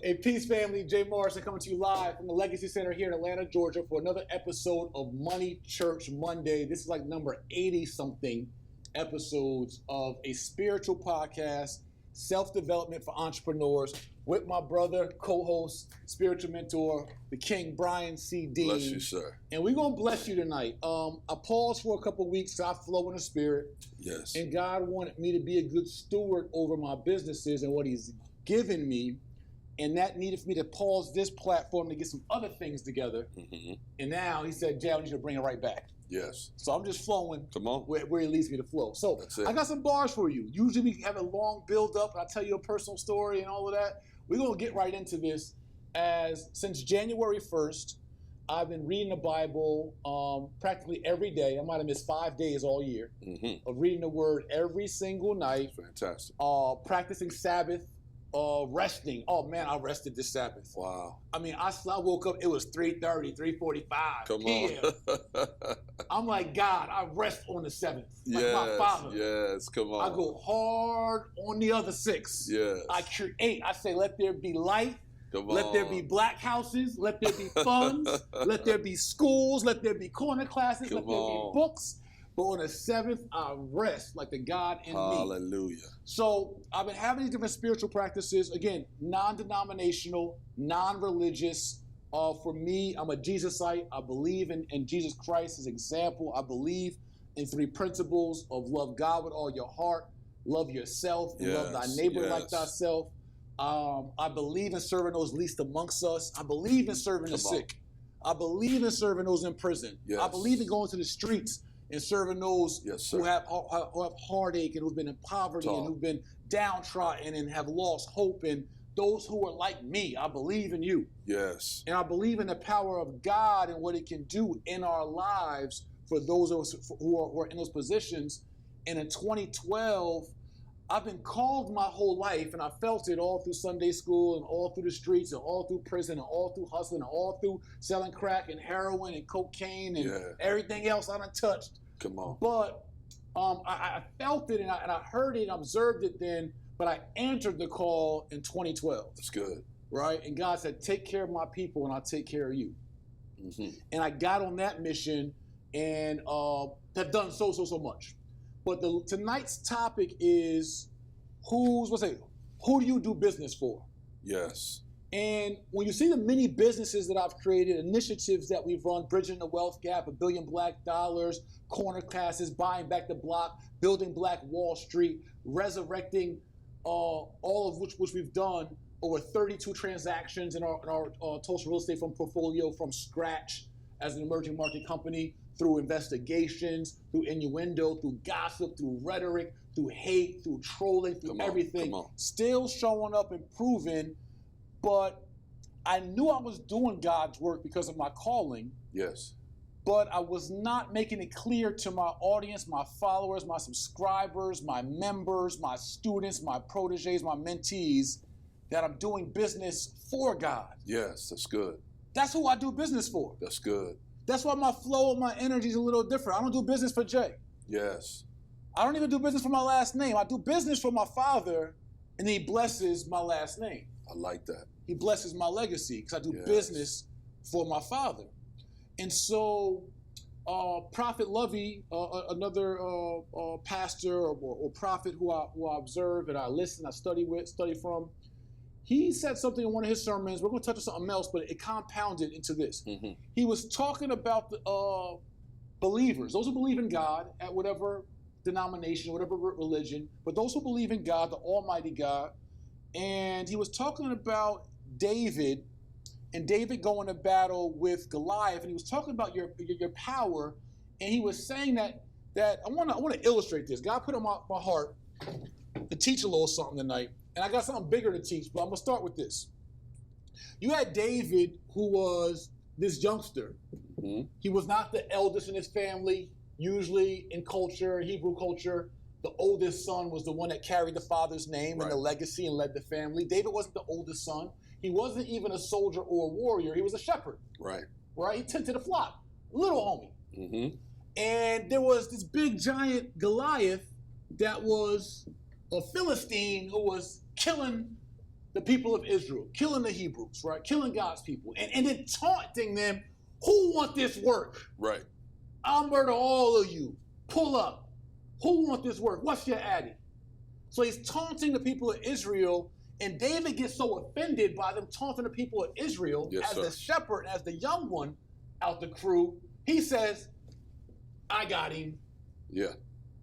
Hey, peace family, Jay Morrison coming to you live from the Legacy Center here in Atlanta, Georgia for another episode of Money Church Monday. This is like number 80-something episodes of a spiritual podcast, self-development for entrepreneurs with my brother, co-host, spiritual mentor, the King, Brian C. Dean. Bless you, sir. And we're going to bless you tonight. I paused for a couple of weeks because I flow in the spirit. Yes. And God wanted me to be a good steward over my businesses and what he's given me. And that needed for me to pause this platform to get some other things together. Mm-hmm. And now he said, Jay, I need you to bring it right back. Yes. So I'm just flowing. Come on. Where he leads me to flow. So I got some bars for you. Usually we have a long build up and I tell you a personal story and all of that. We're going to get right into this. As since January 1st, I've been reading the Bible practically every day. I might have missed 5 days all year of reading the word every single night. Fantastic. Practicing Sabbath. Resting. Oh man, I rested this Sabbath. Wow. I mean, I woke up, it was 3:30, 3:45 Come p.m. on. I'm like, God, I rest on the 7th. Like yes, my Father. Yes, come on. I go hard on the other 6. Yes. I create. I say, let there be light. Come let on. there be black houses. Let there be funds. Let there be schools. Let there be corner classes. Come let there on. be books. But on the 7th, I rest like the God in me. Hallelujah. So I've been having these different spiritual practices, again, non-denominational, non-religious. For me, I'm a Jesusite. I believe in Jesus Christ as example. I believe in 3 principles of love God with all your heart, love yourself, and love thy neighbor like thyself. I believe in serving those least amongst us. I believe in serving the sick. I believe in serving those in prison. Yes. I believe in going to the streets and serving those who have heartache and who've been in poverty and who've been downtrodden and have lost hope, and those who are like me. I believe in you. Yes. And I believe in the power of God and what it can do in our lives for those of us who are in those positions. And in 2012, I've been called my whole life, and I felt it all through Sunday school and all through the streets and all through prison and all through hustling and all through selling crack and heroin and cocaine and everything else I done touched. Come on. But I felt it and I heard it and observed it then, but I answered the call in 2012. That's good. Right? And God said, take care of my people and I'll take care of you. Mm-hmm. And I got on that mission and have done so much. But tonight's topic is who do you do business for? Yes. And when you see the many businesses that I've created, initiatives that we've run, Bridging the Wealth Gap, $1 billion Black, corner classes, buying back the block, building Black Wall Street, resurrecting all of which we've done, over 32 transactions in our Tulsa real estate fund portfolio from scratch as an emerging market company, through investigations, through innuendo, through gossip, through rhetoric, through hate, through trolling, through everything. Still showing up and proving, but I knew I was doing God's work because of my calling. Yes. But I was not making it clear to my audience, my followers, my subscribers, my members, my students, my proteges, my mentees, that I'm doing business for God. Yes, that's good. That's who I do business for. That's good. That's why my flow and my energy is a little different. I don't do business for Jay. Yes. I don't even do business for my last name. I do business for my Father, and he blesses my last name. I like that. He blesses my legacy because I do business for my Father. And so Prophet Lovey, another pastor or prophet who I observe and I listen, I study from, he said something in one of his sermons. We're going to touch on something else, but it compounded into this. Mm-hmm. He was talking about the believers, those who believe in God at whatever denomination, whatever religion, but those who believe in God, the Almighty God. And he was talking about David and David going to battle with Goliath. And he was talking about your power. And he was saying that I want to illustrate this. God put on my heart to teach a little something tonight. And I got something bigger to teach, but I'm going to start with this. You had David, who was this youngster. Mm-hmm. He was not the eldest in his family. Usually in culture, Hebrew culture, the oldest son was the one that carried the father's name and the legacy and led the family. David wasn't the oldest son. He wasn't even a soldier or a warrior. He was a shepherd. Right? He tended the flock. Little homie. Mm-hmm. And there was this big giant Goliath that was a Philistine who was killing the people of Israel, killing the Hebrews, right? Killing God's people, and then taunting them, who want this work? Right. I'll murder all of you. Pull up. Who want this work? What's your addy? So he's taunting the people of Israel, and David gets so offended by them taunting the people of Israel as the shepherd, as the young one out the crew. He says, I got him. Yeah.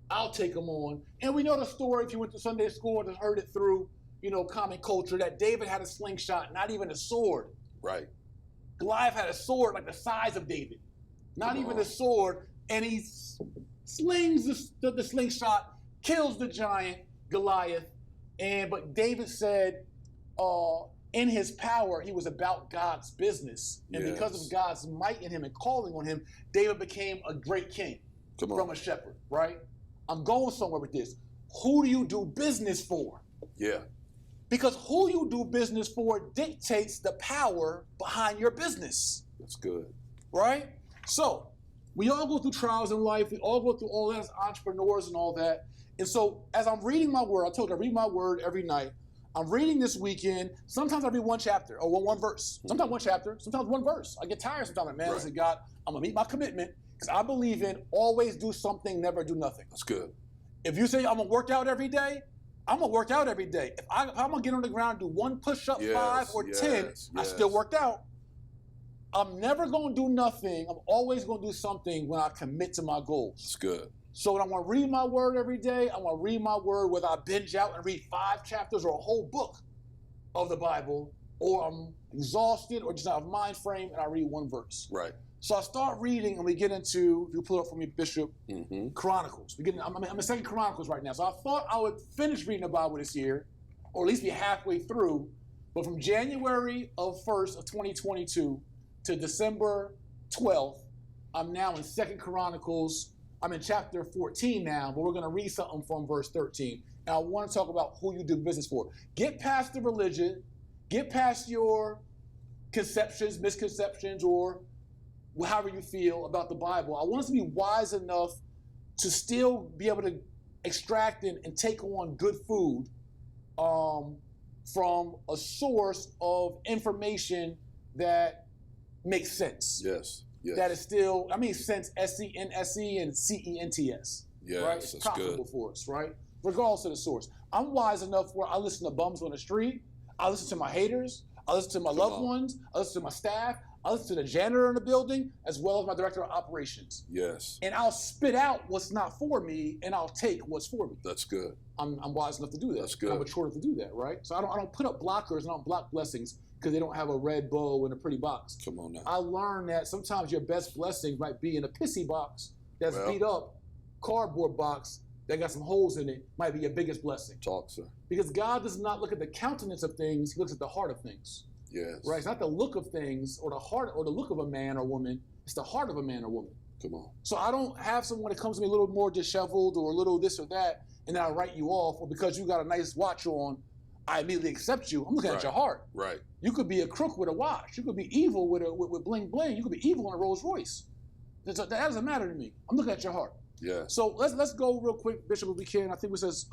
I'll take him on. And we know the story, if you went to Sunday school or heard it through, common culture, that David had a slingshot, not even a sword. Right. Goliath had a sword like the size of David, not even a sword, and he slings the slingshot, kills the giant Goliath, but David said, in his power, he was about God's business, and because of God's might in him and calling on him, David became a great king from a shepherd. Right? I'm going somewhere with this. Who do you do business for? Yeah. Because who you do business for dictates the power behind your business. That's good. Right? So, we all go through trials in life. We all go through all that as entrepreneurs and all that. And so, as I'm reading my word, I told you I read my word every night. I'm reading this weekend. Sometimes I read one chapter or one verse. Sometimes one chapter, sometimes one verse. I get tired sometimes. Man, listen, God, I'm going to meet my commitment because I believe in always do something, never do nothing. That's good. If you say I'm going to work out every day, I'm going to work out every day. If I'm going to get on the ground and do one push-up, 5 or 10, I still worked out. I'm never going to do nothing. I'm always going to do something when I commit to my goals. That's good. So when I want to read my word every day, I want to read my word whether I binge out and read 5 chapters or a whole book of the Bible, or I'm exhausted or just out of mind frame and I read one verse. Right. So I start reading and we get into, if you pull it up for me, Bishop, Chronicles. I'm in 2nd Chronicles right now. So I thought I would finish reading the Bible this year, or at least be halfway through. But from January 1st of 2022 to December 12th, I'm now in 2nd Chronicles. I'm in chapter 14 now, but we're going to read something from verse 13. And I want to talk about who you do business for. Get past the religion. Get past your conceptions, misconceptions, or however you feel about the Bible. I want us to be wise enough to still be able to extract and take on good food from a source of information that makes sense. Yes. Yes. That is still, sense, S-E-N-S-E and C-E-N-T-S. Yes, right? It's that's profitable good. for us, right? Regardless of the source. I'm wise enough where I listen to bums on the street. I listen to my haters. I listen to my loved ones. I listen to my staff. I listen to the janitor in the building, as well as my director of operations. Yes. And I'll spit out what's not for me, and I'll take what's for me. That's good. I'm wise enough to do that. That's good. I'm mature enough to do that, right? So I don't put up blockers and I don't block blessings because they don't have a red bow and a pretty box. Come on now. I learned that sometimes your best blessings might be in a pissy box that's beat up, cardboard box that got some holes in it, might be your biggest blessing. Talk, sir. Because God does not look at the countenance of things, he looks at the heart of things. Yes. Right? It's not the look of things or the heart or the look of a man or woman, it's the heart of a man or woman. Come on. So I don't have someone that comes to me a little more disheveled or a little this or that, and then I write you off, or because you got a nice watch on, I immediately accept you. I'm looking at your heart. Right. You could be a crook with a watch. You could be evil with bling bling. You could be evil in a Rolls Royce. That doesn't matter to me. I'm looking at your heart. Yeah. So let's go real quick, Bishop, if we can. I think it says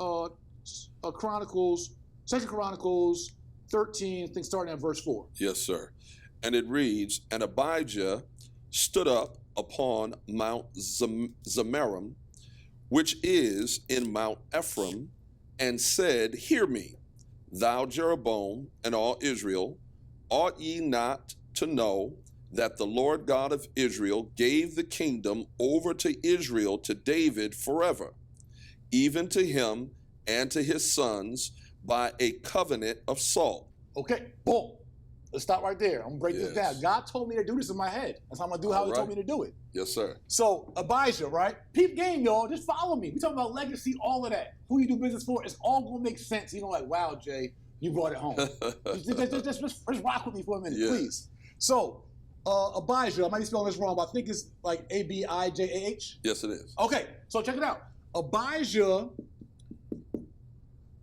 Chronicles, 2 Chronicles 13, I think starting at verse 4. Yes, sir. And it reads, and Abijah stood up upon Mount Zemaraim, which is in Mount Ephraim, and said, hear me, thou Jeroboam and all Israel, ought ye not to know that the Lord God of Israel gave the kingdom over to Israel to David forever, even to him and to his sons by a covenant of salt. Okay, boom. Let's stop right there. I'm gonna break this down. God told me to do this in my head. That's how I'm gonna do how he told me to do it. Yes, sir. So Abijah, right? Peep game, y'all. Just follow me. We talking about legacy, all of that. Who you do business for, it's all gonna make sense. You know, like, wow, Jay, you brought it home. just rock with me for a minute, please. So Abijah, I might be spelling this wrong, but I think it's like A-B-I-J-A-H. Yes, it is. Okay, so check it out. Abijah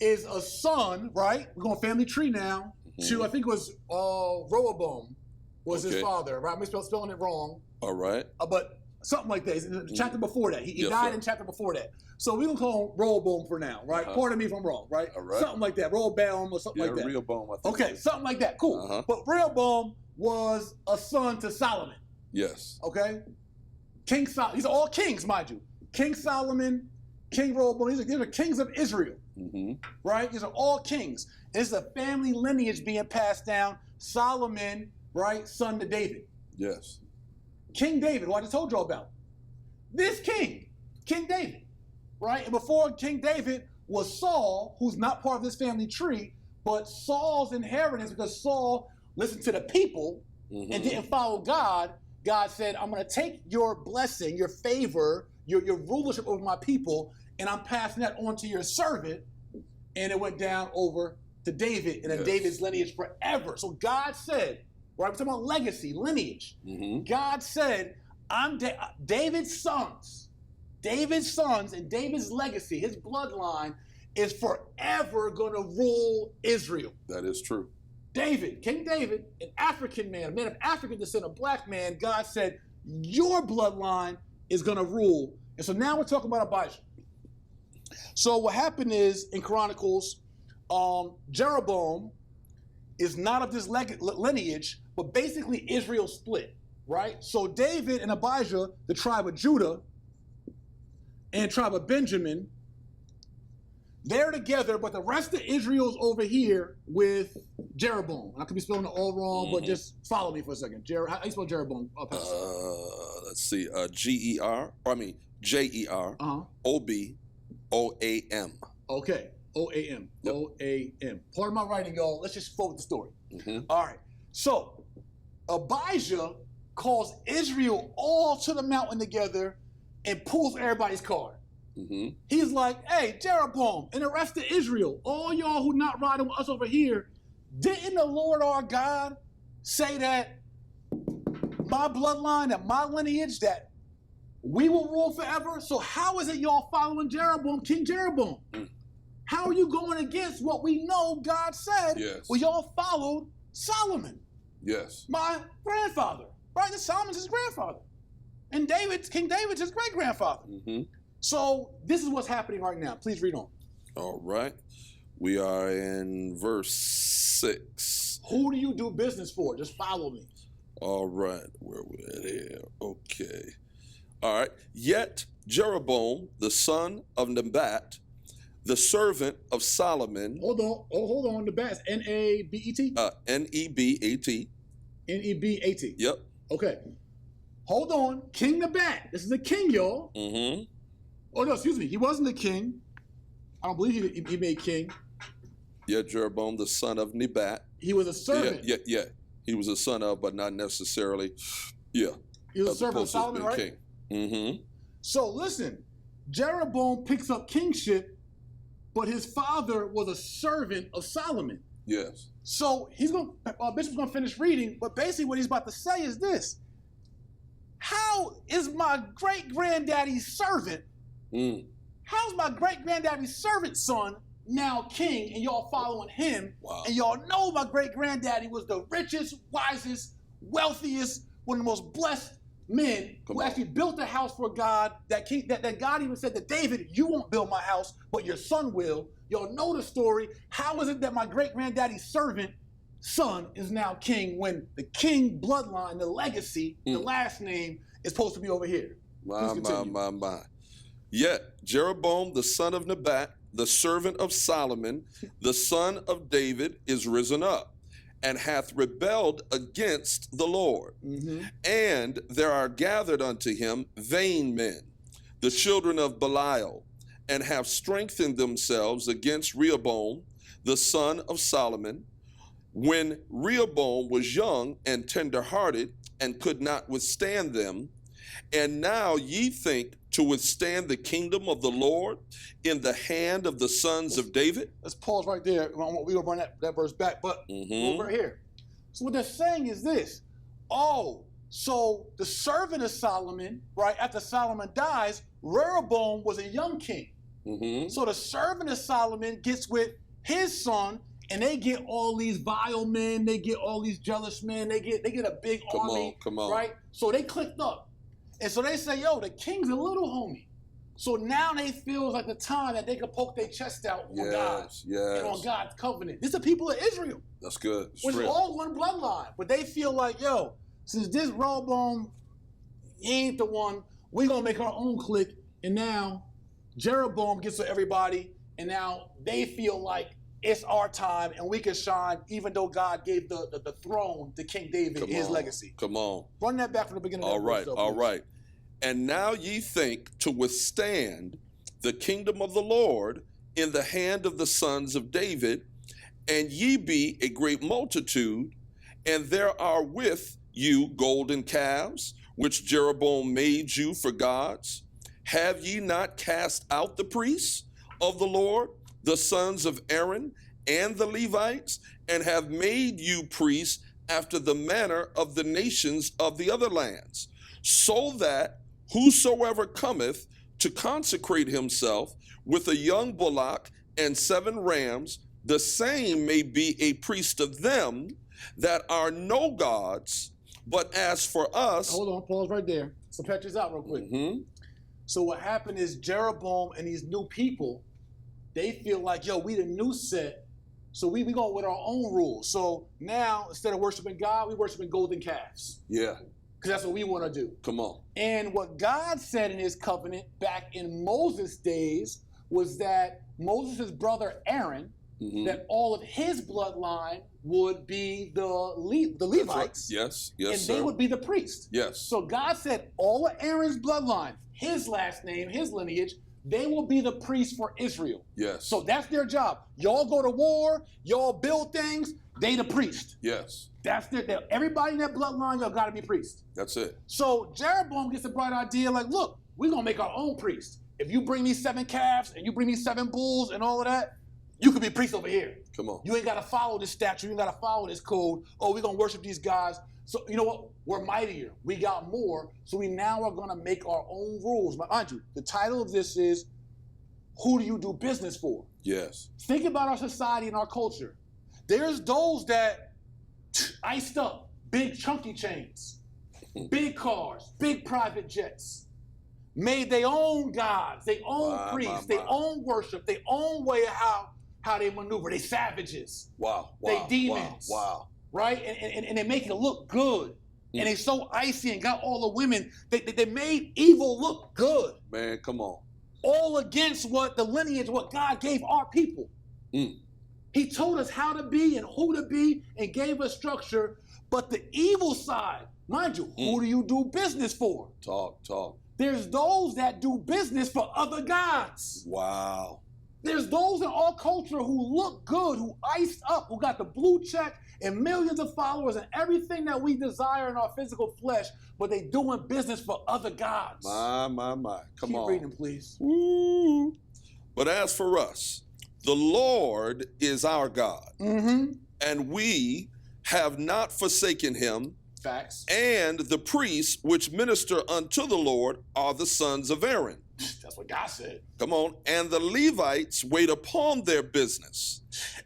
is a son, right? We're going family tree now. To, I think it was Rehoboam was his father, right? I'm spelling it wrong. All right. But Something like that. It's in the chapter before that. He Yes, died sir. in chapter before that. So we're going to call him Rehoboam for now, right? Pardon me if I'm wrong, right? All right. Something like that. Rehoboam or something like that. Rehoboam, I think. Okay, something like that. Cool. But Rehoboam was a son to Solomon. Yes. Okay? King Solomon. These are all kings, mind you. King Solomon, King Rehoboam. These are kings of Israel. Right? These are all kings. And it's a family lineage being passed down. Solomon, right? Son to David. Yes. King David, who I just told you about. This king, King David, right? And before King David was Saul, who's not part of this family tree, but Saul's inheritance, because Saul listened to the people and didn't follow God. God said, I'm going to take your blessing, your favor, your rulership over my people, and I'm passing that on to your servant. And it went down over to David, and then David's lineage forever. So God said, right, we're talking about legacy, lineage. God said, I'm David's sons and David's legacy, his bloodline is forever going to rule Israel. That is true. David, King David, an African man, a man of African descent, a black man, God said, your bloodline is going to rule. And so now we're talking about Abijah. So what happened is, in Chronicles, Jeroboam is not of this lineage, but basically Israel split, right? So David and Abijah, the tribe of Judah and tribe of Benjamin, they're together, but the rest of Israel's over here with Jeroboam. I could be spelling it all wrong, but just follow me for a second. How do you spell Jeroboam? Let's see. Jeroboam. Okay. O-A-M. Yep. O-A-M. Pardon my writing, y'all. Let's just forward the story. All right. So Abijah calls Israel all to the mountain together and pulls everybody's card. He's like, hey, Jeroboam and the rest of Israel, all y'all who not riding with us over here, didn't the Lord our God say that my bloodline, that my lineage, that we will rule forever? So how is it y'all following Jeroboam, King Jeroboam? How are you going against what we know God said? Well, y'all followed Solomon. Yes. My grandfather, right? Solomon's his grandfather. And King David's his great-grandfather. So this is what's happening right now. Please read on. All right. We are in verse 6. Who do you do business for? Just follow me. All right. Where we at here? Okay. All right. Yet Jeroboam, the son of Nebat, the servant of Solomon. Hold on. Nebat. N-A-B-E-T? N-E-B-A-T. N-E-B-A-T. Yep. Okay. Hold on. King Nebat. This is a king, y'all. Oh, no, excuse me. He wasn't a king. I don't believe he made king. Yeah, Jeroboam, the son of Nebat. He was a servant. Yeah. He was a son of, but not necessarily. Yeah. He was a servant of Solomon, right? King. So listen, Jeroboam picks up kingship, but his father was a servant of Solomon. Yes. So Bishop's going to finish reading, but basically what he's about to say is this. How is my great-granddaddy's servant, how's my great-granddaddy's servant son now king, and y'all following him? Wow. And y'all know my great-granddaddy was the richest, wisest, wealthiest, one of the most blessed men who actually built a house for God, that God even said to David, you won't build my house, but your son will. Y'all know the story. How is it that my great-granddaddy's servant son is now king when the king bloodline, the legacy, the last name is supposed to be over here? My. Yet Jeroboam, the son of Nebat, the servant of Solomon, the son of David, is risen up, and hath rebelled against the Lord. And there are gathered unto him vain men, the children of Belial, and have strengthened themselves against Rehoboam, the son of Solomon, when Rehoboam was young and tender-hearted, and could not withstand them. And now ye think to withstand the kingdom of the Lord in the hand of the sons of David? Let's pause right there. We're going to run that verse back, but over here. So what they're saying is this. Oh, so the servant of Solomon, right, after Solomon dies, Rehoboam was a young king. So the servant of Solomon gets with his son, and they get all these vile men, they get all these jealous men, they get a big army, Come on. right? So they clicked up. And so they say, yo, the king's a little homie. So now they feel like the time that they could poke their chest out on God and on God's covenant. This is the people of Israel. That's good. It's which is all one bloodline. But they feel like, yo, since this Rehoboam, he ain't the one, we're going to make our own clique. And now Jeroboam gets to everybody. And now they feel like it's our time and we can shine, even though God gave the throne to King David, his legacy. Come on. Run that back from the beginning. All right, all right. And now ye think to withstand the kingdom of the Lord in the hand of the sons of David, and ye be a great multitude, and there are with you golden calves, which Jeroboam made you for gods. Have ye not cast out the priests of the Lord, the sons of Aaron, and the Levites, and have made you priests after the manner of the nations of the other lands, so that whosoever cometh to consecrate himself with a young bullock and 7 rams, the same may be a priest of them that are no gods, but as for us... Hold on, pause right there. So patch this out real quick. So what happened is Jeroboam and these new people, they feel like, yo, we the new set, so we going with our own rules. So now, instead of worshiping God, we worshiping golden calves. Yeah. Because that's what we want to do. Come on. And what God said in his covenant back in Moses' days was that Moses' brother Aaron, that all of his bloodline would be the Levites. Right. Yes, and sir. they would be the priests. Yes. So God said all of Aaron's bloodline, his last name, his lineage, they will be the priests for Israel. Yes. So that's their job. Y'all go to war, y'all build things, they the priest. Yes. That's everybody in that bloodline, y'all got to be priests. That's it. So Jeroboam gets a bright idea like, look, we're going to make our own priest. If you bring me 7 calves and you bring me 7 bulls and all of that, you could be a priest over here. Come on. You ain't got to follow this statute. You ain't got to follow this code. Oh, we're going to worship these guys. So you know what? We're mightier. We got more. So we now are going to make our own rules. Mind you, the title of this is, who do you do business for? Yes. Think about our society and our culture. There's those that iced up, big chunky chains, big cars, big private jets, made their own gods, their own priests, their own worship, their own way of how they maneuver. They savages. Wow. They demons. Wow. Right? And they make it look good. And they so icy and got all the women. They made evil look good. Man, come on. All against what the lineage, what God gave our people. He told us how to be and who to be and gave us structure. But the evil side, mind you, who do you do business for? Talk. There's those that do business for other gods. Wow. There's those in our culture who look good, who iced up, who got the blue check and millions of followers and everything that we desire in our physical flesh, but they doing business for other gods. My. Come on. Keep reading, please. Ooh. But as for us, the Lord is our God, and we have not forsaken him. Facts. And the priests which minister unto the Lord are the sons of Aaron. That's what God said. Come on. And the Levites wait upon their business,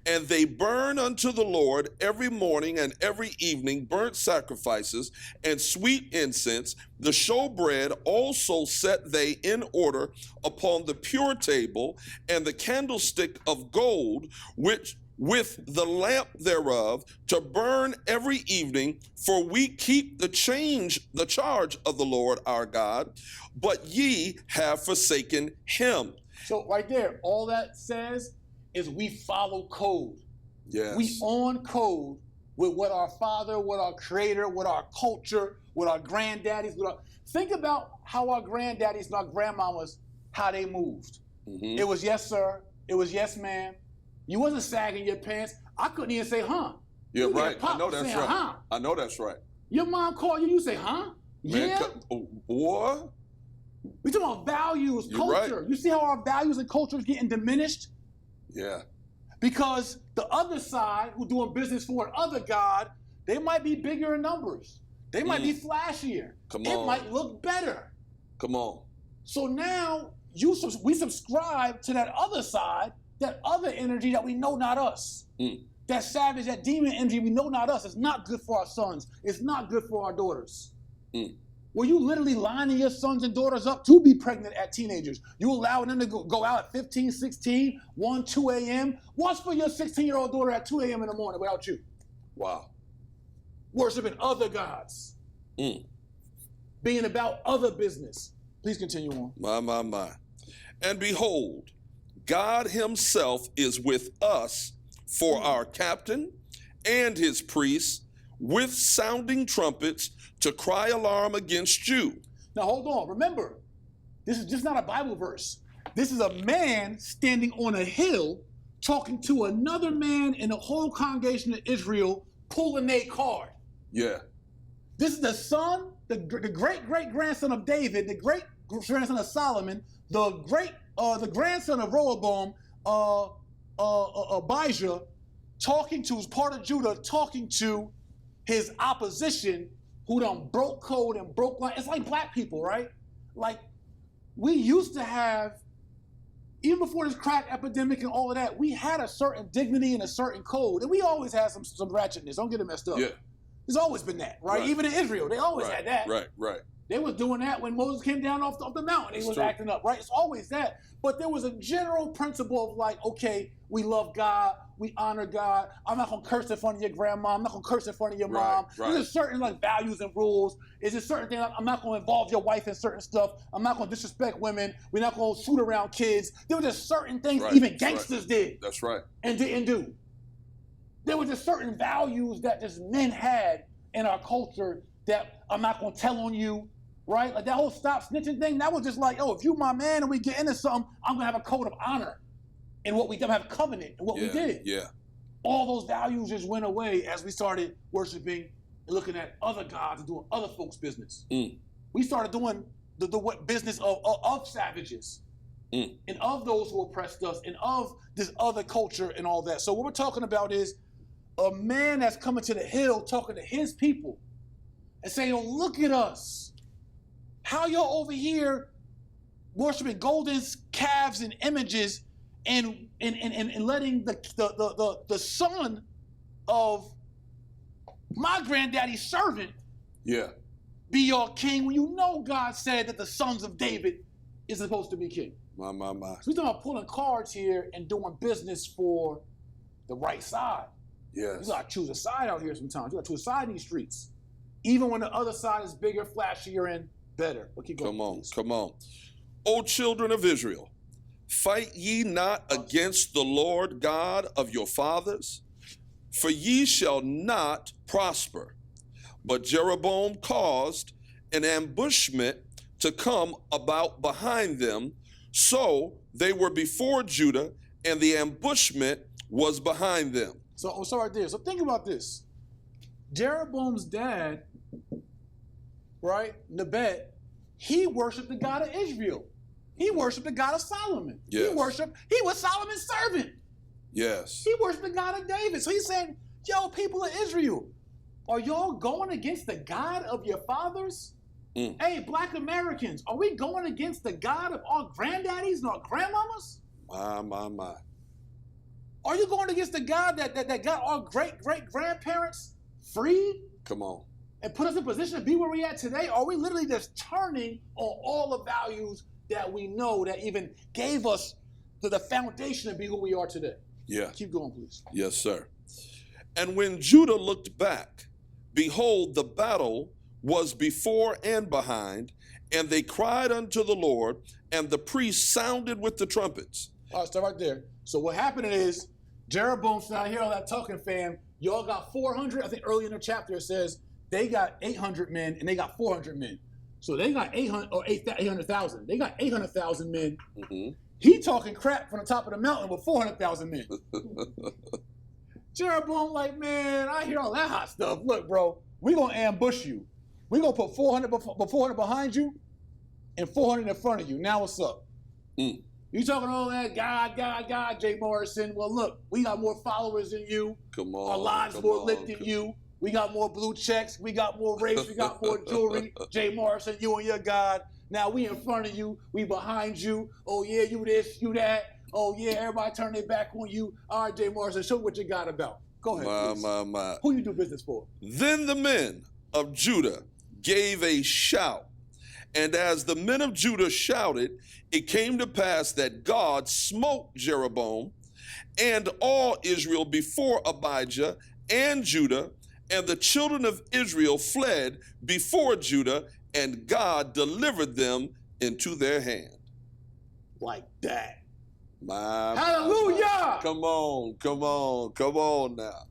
and they burn unto the Lord every morning and every evening burnt sacrifices and sweet incense. The showbread also set they in order upon the pure table, and the candlestick of gold, which with the lamp thereof, to burn every evening, for we keep the charge of the Lord our God, but ye have forsaken him. So right there, all that says is we follow code. Yes. We on code with what our father, what our creator, what our culture, what our granddaddies, think about how our granddaddies and our grandmamas, how they moved. It was yes, sir. It was yes, ma'am. You wasn't sagging your pants. I couldn't even say, huh. Yeah, right. I know that's right. Huh. I know that's right. Your mom called you, you say, huh? Man, yeah. What? We talking about values, culture. Right. You see how our values and culture is getting diminished? Yeah. Because the other side, who doing business for another God, they might be bigger in numbers. They might be flashier. Come on. It might look better. Come on. So now we subscribe to that other side, that other energy that we know not us. That savage, that demon energy we know not us. It's not good for our sons. It's not good for our daughters. Were you literally lining your sons and daughters up to be pregnant at teenagers? You allowing them to go out at 15, 16, 1, 2 a.m.? What's for your 16-year-old daughter at 2 a.m. in the morning without you? Wow. Worshiping other gods. Being about other business. Please continue on. My. And behold, God himself is with us for our captain and his priests with sounding trumpets to cry alarm against you. Now hold on. Remember, this is just not a Bible verse. This is a man standing on a hill talking to another man in the whole congregation of Israel pulling a card. Yeah. This is the son, the great-great-grandson of David, the great-grandson of Solomon, the grandson of Rehoboam, Abijah, talking to, who's part of Judah, talking to his opposition who done broke code and broke line. It's like black people, right? Like, we used to have, even before this crack epidemic and all of that, we had a certain dignity and a certain code. And we always had some ratchetness. Don't get it messed up. Yeah. There's always been that, right? Even in Israel, they always had that. Right. They was doing that when Moses came down off the mountain. They was acting up, right? It's always that. But there was a general principle of like, okay, we love God, we honor God. I'm not gonna curse in front of your grandma. I'm not gonna curse in front of your mom. Right. There's certain like values and rules. There's a certain thing. I'm not gonna involve your wife in certain stuff. I'm not gonna disrespect women. We're not gonna shoot around kids. There were just certain things even gangsters did. That's right. And didn't do. There were just certain values that just men had in our culture that I'm not gonna tell on you. Right? Like that whole stop snitching thing, that was just like, oh, if you my man and we get into something, I'm gonna have a code of honor in what we done, have covenant in what we did. Yeah. All those values just went away as we started worshiping and looking at other gods and doing other folks' business. We started doing the business of savages and of those who oppressed us and of this other culture and all that. So what we're talking about is a man that's coming to the hill talking to his people and saying, oh, look at us. How y'all over here worshiping golden calves and images and letting the son of my granddaddy's servant be your king when you know God said that the sons of David is supposed to be king. My. So we're talking about pulling cards here and doing business for the right side. Yes. You gotta choose a side out here sometimes. You gotta choose a side in these streets. Even when the other side is bigger, flashier, and better. But keep going, Come on. O children of Israel, fight ye not against the Lord God of your fathers, for ye shall not prosper. But Jeroboam caused an ambushment to come about behind them, so they were before Judah, and the ambushment was behind them. So right there. So think about this. Jeroboam's dad, right, Nebat, he worshiped the God of Israel. He worshiped the God of Solomon. Yes. He was Solomon's servant. Yes. He worshiped the God of David. So he's saying, yo, people of Israel, are y'all going against the God of your fathers? Hey, black Americans, are we going against the God of our granddaddies and our grandmamas? My. Are you going against the God that got our great-great-grandparents freed? Come on. And put us in position to be where we at today? Are we literally just turning on all the values that we know that even gave us the foundation to be who we are today? Yeah. Keep going, please. Yes, sir. And when Judah looked back, behold, the battle was before and behind, and they cried unto the Lord, and the priests sounded with the trumpets. All right, stop right there. So what happened is, Jeroboam's not here, all that talking, fam. Y'all got 400. I think early in the chapter it says they got 800 men and they got 400 men. So they got 800,000. They got 800,000 men. He talking crap from the top of the mountain with 400,000 men. Jeroboam like, man, I hear all that hot stuff. Look, bro, we gonna ambush you. We gonna put 400 behind you and 400 in front of you. Now what's up? You talking all that God, Jay Morrison. Well, look, we got more followers than you. Come on. Our lives more lit than you. We got more blue checks. We got more race. We got more jewelry. Jay Morrison, you and your God. Now we in front of you. We behind you. Oh, yeah, you this, you that. Oh, yeah, everybody turn their back on you. All right, Jay Morrison, show me what you got about. Go ahead, please. My. Who you do business for? Then the men of Judah gave a shout. And as the men of Judah shouted, it came to pass that God smote Jeroboam and all Israel before Abijah and Judah, and the children of Israel fled before Judah, and God delivered them into their hand. Like that. Hallelujah! Come on now.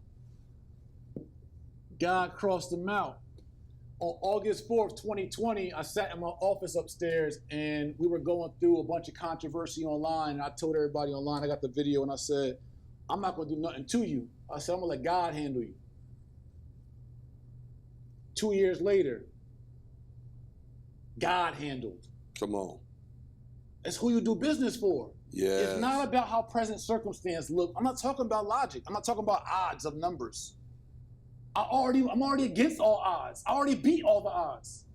God crossed them out. On August 4th, 2020, I sat in my office upstairs and we were going through a bunch of controversy online. And I told everybody online, I got the video, and I said, I'm not going to do nothing to you. I said, I'm going to let God handle you. 2 years later, God handled. Come on. It's who you do business for. Yes. It's not about how present circumstance look. I'm not talking about logic. I'm not talking about odds of numbers. I'm already against all odds. I already beat all the odds.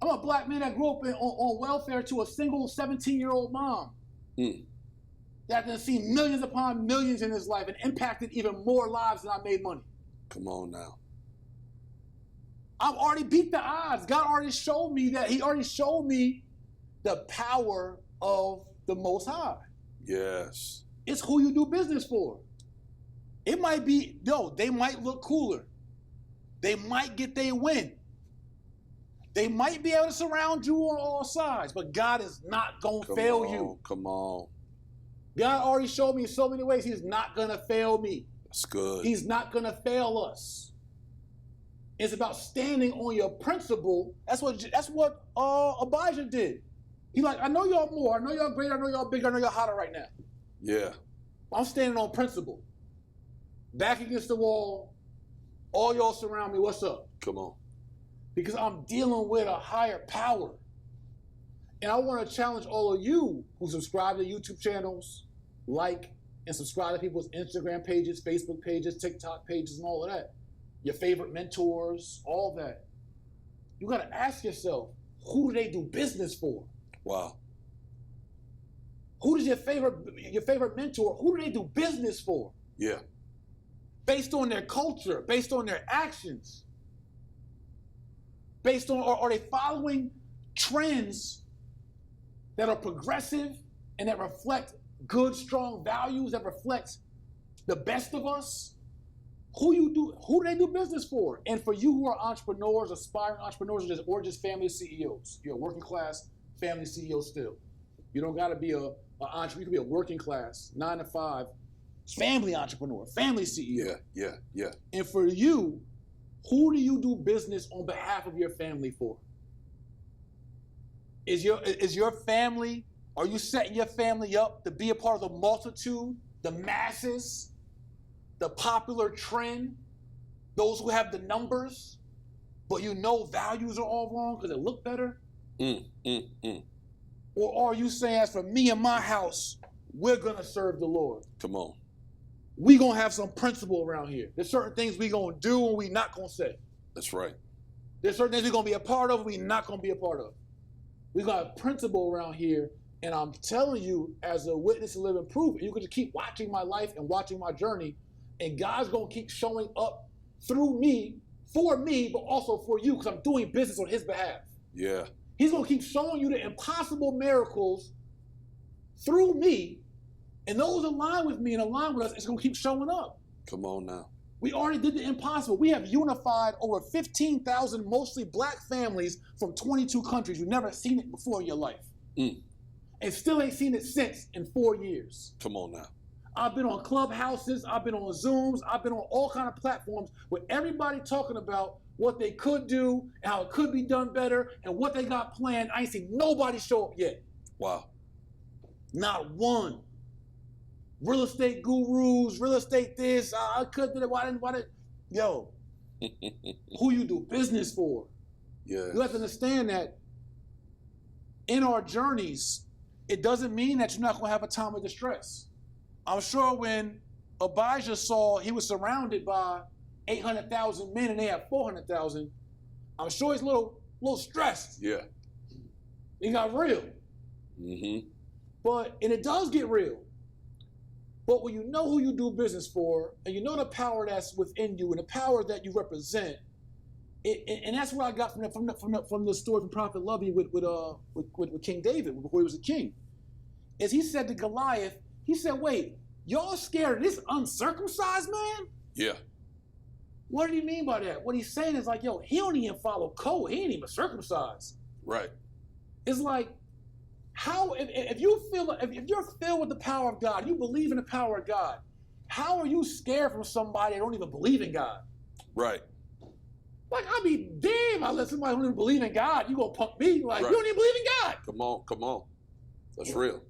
I'm a black man that grew up on welfare to a single 17-year-old mom that has seen millions upon millions in his life and impacted even more lives than I made money. Come on now. I've already beat the odds. God already showed me that. He already showed me the power of the Most High. Yes. It's who you do business for. It might be, they might look cooler. They might get their win. They might be able to surround you on all sides, but God is not going to fail you. Come on. God already showed me in so many ways He's not going to fail me. That's good. He's not going to fail us. It's about standing on your principle. That's what Abijah did. He's like, I know y'all more. I know y'all greater. I know y'all bigger. I know y'all hotter right now. Yeah. I'm standing on principle. Back against the wall. All y'all surround me. What's up? Come on. Because I'm dealing with a higher power. And I want to challenge all of you who subscribe to YouTube channels, like and subscribe to people's Instagram pages, Facebook pages, TikTok pages, and all of that. Your favorite mentors, all that. You got to ask yourself, who do they do business for? Wow. Who does your favorite mentor, who do they do business for? Yeah. Based on their culture, based on their actions, based on, are they following trends that are progressive and that reflect good, strong values, that reflect the best of us? Who do they do business for? And for you who are entrepreneurs, aspiring entrepreneurs, or just family CEOs, you're a working class family CEO still. You don't got to be an entrepreneur. You can be a working class, 9 to 5, family entrepreneur, family CEO. Yeah. And for you, who do you do business on behalf of your family for? Is your family, are you setting your family up to be a part of the multitude, the masses, the popular trend, those who have the numbers, but you know values are all wrong because it look better? Or are you saying, as for me and my house, we're going to serve the Lord? Come on. We're going to have some principle around here. There's certain things we're going to do and we're not going to say. That's right. There's certain things we're going to be a part of and we're not going to be a part of. We got a principle around here, and I'm telling you, as a witness and living proof, and you can just keep watching my life and watching my journey, and God's going to keep showing up through me, for me, but also for you, because I'm doing business on His behalf. Yeah. He's going to keep showing you the impossible miracles through me, and those align with me and align with us, it's going to keep showing up. Come on now. We already did the impossible. We have unified over 15,000 mostly black families from 22 countries. You've never seen it before in your life. And still ain't seen it since in 4 years. Come on now. I've been on Clubhouses, I've been on Zooms, I've been on all kind of platforms with everybody talking about what they could do and how it could be done better and what they got planned. I ain't seen nobody show up yet. Wow. Not one. Real estate gurus, real estate this, I could do it, why didn't, yo, who you do business for? Yeah. You have to understand that in our journeys, it doesn't mean that you're not going to have a time of distress. I'm sure when Abijah saw he was surrounded by 800,000 men and they had 400,000, I'm sure he's a little stressed. Yeah. It got real. And it does get real. But when you know who you do business for, and you know the power that's within you and the power that you represent, And that's what I got from the story from Prophet Lovey with King David before he was a king. Is he said to Goliath, he said, "Wait, y'all scared of this uncircumcised man?" Yeah. What did he mean by that? What he's saying is like, yo, he don't even follow code. He ain't even circumcised. Right. It's like, how if you're filled with the power of God, you believe in the power of God, how are you scared from somebody that don't even believe in God? Right. Like, I'd be damn, I let somebody who don't even believe in God, you gonna punk me? Like, right. You don't even believe in God. Come on. That's real.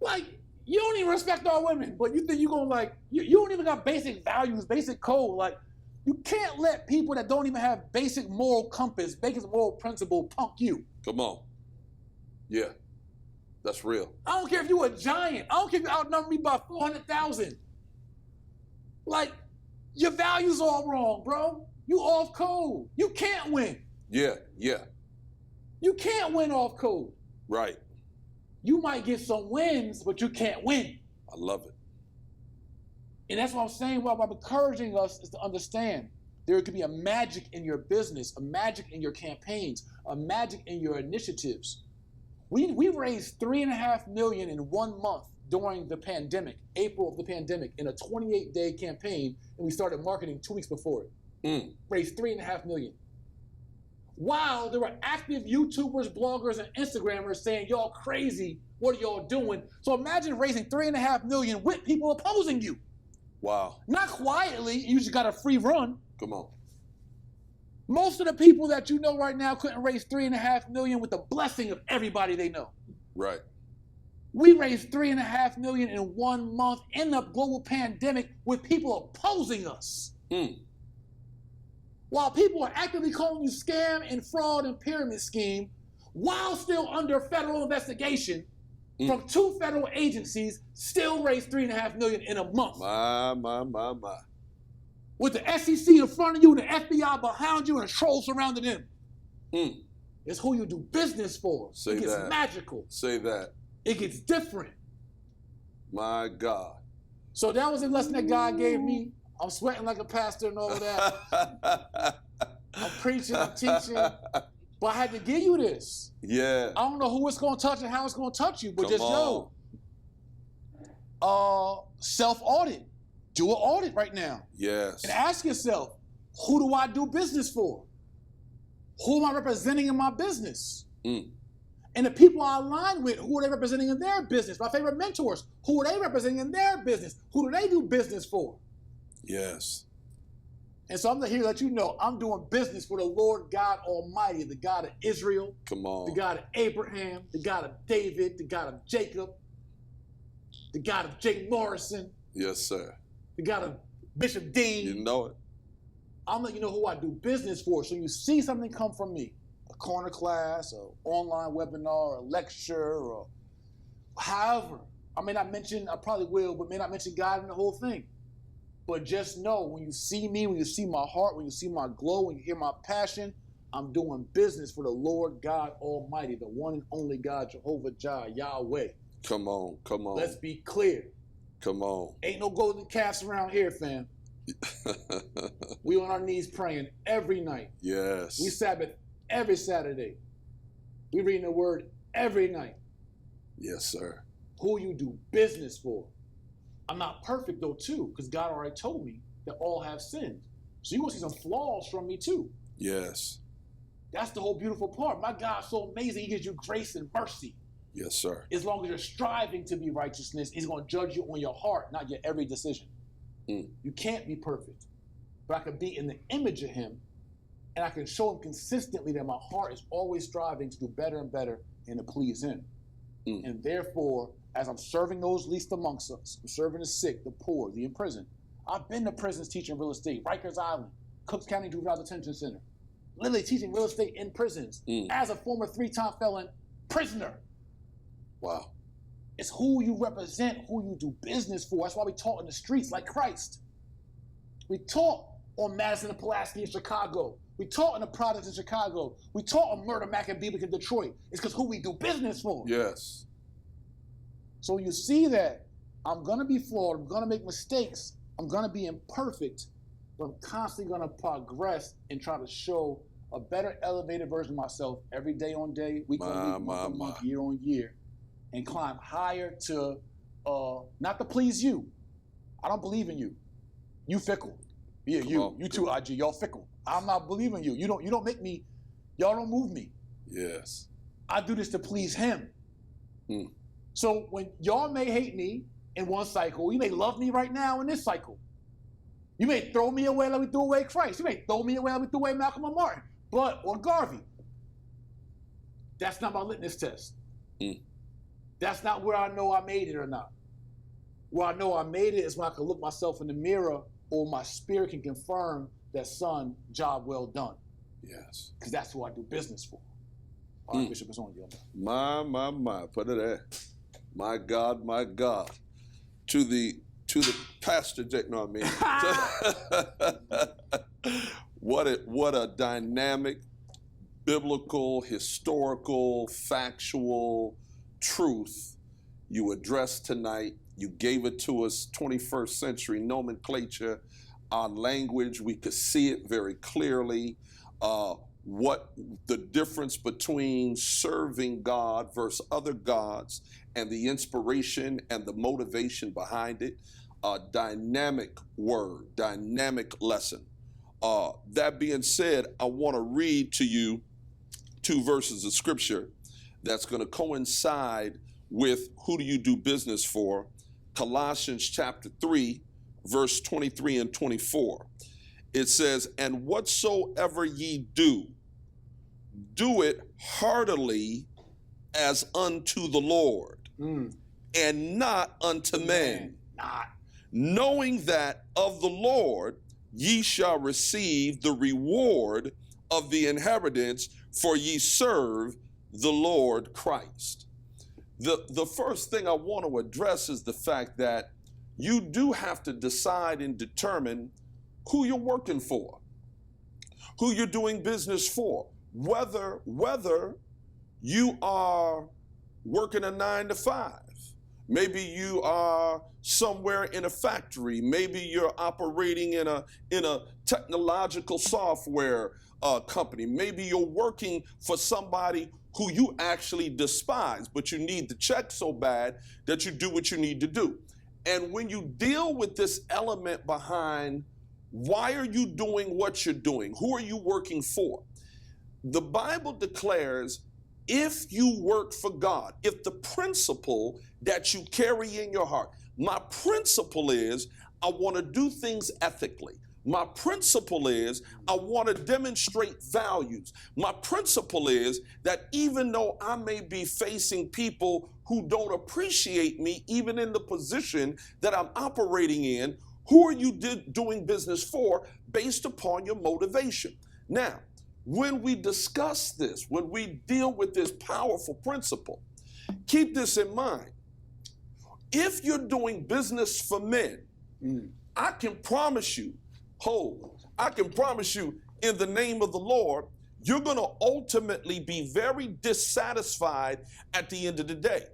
Like, you don't even respect our women, but you think you gonna like, you don't even got basic values, basic code. Like, you can't let people that don't even have basic moral compass, basic moral principle punk you. Come on. Yeah. That's real. I don't care if you're a giant. I don't care if you outnumber me by 400,000. Like, your values all wrong, bro. You off code. You can't win. Yeah. You can't win off code. Right. You might get some wins, but you can't win. I love it. And that's what I'm saying. What I'm encouraging us is to understand there could be a magic in your business, a magic in your campaigns, a magic in your initiatives. We raised $3.5 million in 1 month during the pandemic, April of the pandemic, in a 28-day campaign, and we started marketing 2 weeks before it. Raised $3.5 million. Wow, there were active YouTubers, bloggers, and Instagrammers saying, y'all crazy, what are y'all doing? So imagine raising $3.5 million with people opposing you. Wow. Not quietly, you just got a free run. Come on. Most of the people that you know right now couldn't raise $3.5 million with the blessing of everybody they know. Right. We raised $3.5 million in 1 month in the global pandemic with people opposing us. While people are actively calling you scam and fraud and pyramid scheme, while still under federal investigation from 2 federal agencies, still raised $3.5 million in a month. My. With the SEC in front of you and the FBI behind you and a troll surrounding them. It's who you do business for. It gets magical. Say that. It gets different. My God. So that was a lesson that God gave me. I'm sweating like a pastor and all of that. I'm preaching, I'm teaching. But I had to give you this. Yeah. I don't know who it's going to touch and how it's going to touch you, but Come on. Self-audit. Do an audit right now. Yes. And ask yourself, who do I do business for? Who am I representing in my business? And the people I align with, who are they representing in their business? My favorite mentors, who are they representing in their business? Who do they do business for? Yes. And so I'm here to let you know I'm doing business for the Lord God Almighty, the God of Israel, Come on. the God of Abraham, the God of David, the God of Jacob, the God of Jay Morrison, Yes, sir. the God of Bishop Dean. You know it. I'm letting you know who I do business for. So you see something come from me, a corner class, an online webinar, a lecture, or however. I may not mention, I probably will, but may not mention God in the whole thing. But just know, when you see me, when you see my heart, when you see my glow, when you hear my passion, I'm doing business for the Lord God Almighty, the one and only God, Jehovah Jireh, Yahweh. Come on. Let's be clear. Come on. Ain't no golden calves around here, fam. We on our knees praying every night. Yes. We Sabbath every Saturday. We reading the word every night. Yes, sir. Who you do business for. I'm not perfect though too, because God already told me that all have sinned. So you're gonna see some flaws from me too. Yes. That's the whole beautiful part. My God's so amazing, he gives you grace and mercy. Yes, sir. As long as you're striving to be righteousness, he's gonna judge you on your heart, not your every decision. You can't be perfect, but I can be in the image of him, and I can show him consistently that my heart is always striving to do better and better and to please him. And therefore, as I'm serving those least amongst us, I'm serving the sick, the poor, the imprisoned. I've been to prisons teaching real estate, Rikers Island, Cooks County Juvenile Detention Center, literally teaching real estate in prisons as a former 3-time felon prisoner. Wow. It's who you represent, who you do business for. That's why we taught in the streets like Christ. We taught on Madison and Pulaski in Chicago. We taught in the projects in Chicago. We taught on Murder Mac and Beaver in Detroit. It's because who we do business for. Yes. So you see that I'm going to be flawed. I'm going to make mistakes. I'm going to be imperfect. but I'm constantly going to progress and try to show a better elevated version of myself every day on day, week on week, month on month, year on year, and climb higher to, not to please you. I don't believe in you. You fickle. Yeah, you too, IG. Y'all fickle. I'm not believing you. You don't make me. Y'all don't move me. Yes. I do this to please him. So when y'all may hate me in one cycle, you may love me right now in this cycle. You may throw me away like we threw away Christ. You may throw me away like we threw away Malcolm and Martin, or Garvey. That's not my litmus test. That's not where I know I made it or not. Where I know I made it is when I can look myself in the mirror, or my spirit can confirm that, son, job well done. Yes. Because that's who I do business for. All right, Bishop, it's on you. My. Put it there. My God, my God. To the pastor, no, I mean, what a dynamic, biblical, historical, factual truth you addressed tonight. You gave it to us, 21st century nomenclature, our language. We could see it very clearly. What the difference between serving God versus other gods, and the inspiration and the motivation behind it. Dynamic word, dynamic lesson. That being said, I want to read to you 2 verses of scripture that's going to coincide with who do you do business for. Colossians chapter 3, verse 23 and 24. It says, and whatsoever ye do, do it heartily as unto the Lord, and not unto men, knowing that of the Lord ye shall receive the reward of the inheritance, for ye serve the Lord Christ. The first thing I want to address is the fact that you do have to decide and determine who you're working for, who you're doing business for, whether you are working a 9 to 5. Maybe you are somewhere in a factory. Maybe you're operating in a technological software company. Maybe you're working for somebody who you actually despise, but you need the check so bad that you do what you need to do. And when you deal with this element behind why are you doing what you're doing, who are you working for, the Bible declares if you work for God, if the principle that you carry in your heart, my principle is I want to do things ethically. My principle is I want to demonstrate values. My principle is that even though I may be facing people who don't appreciate me, even in the position that I'm operating in, who are you doing business for based upon your motivation? Now, when we discuss this, when we deal with this powerful principle, keep this in mind. If you're doing business for men, I can promise you, I can promise you in the name of the Lord, you're going to ultimately be very dissatisfied at the end of the day.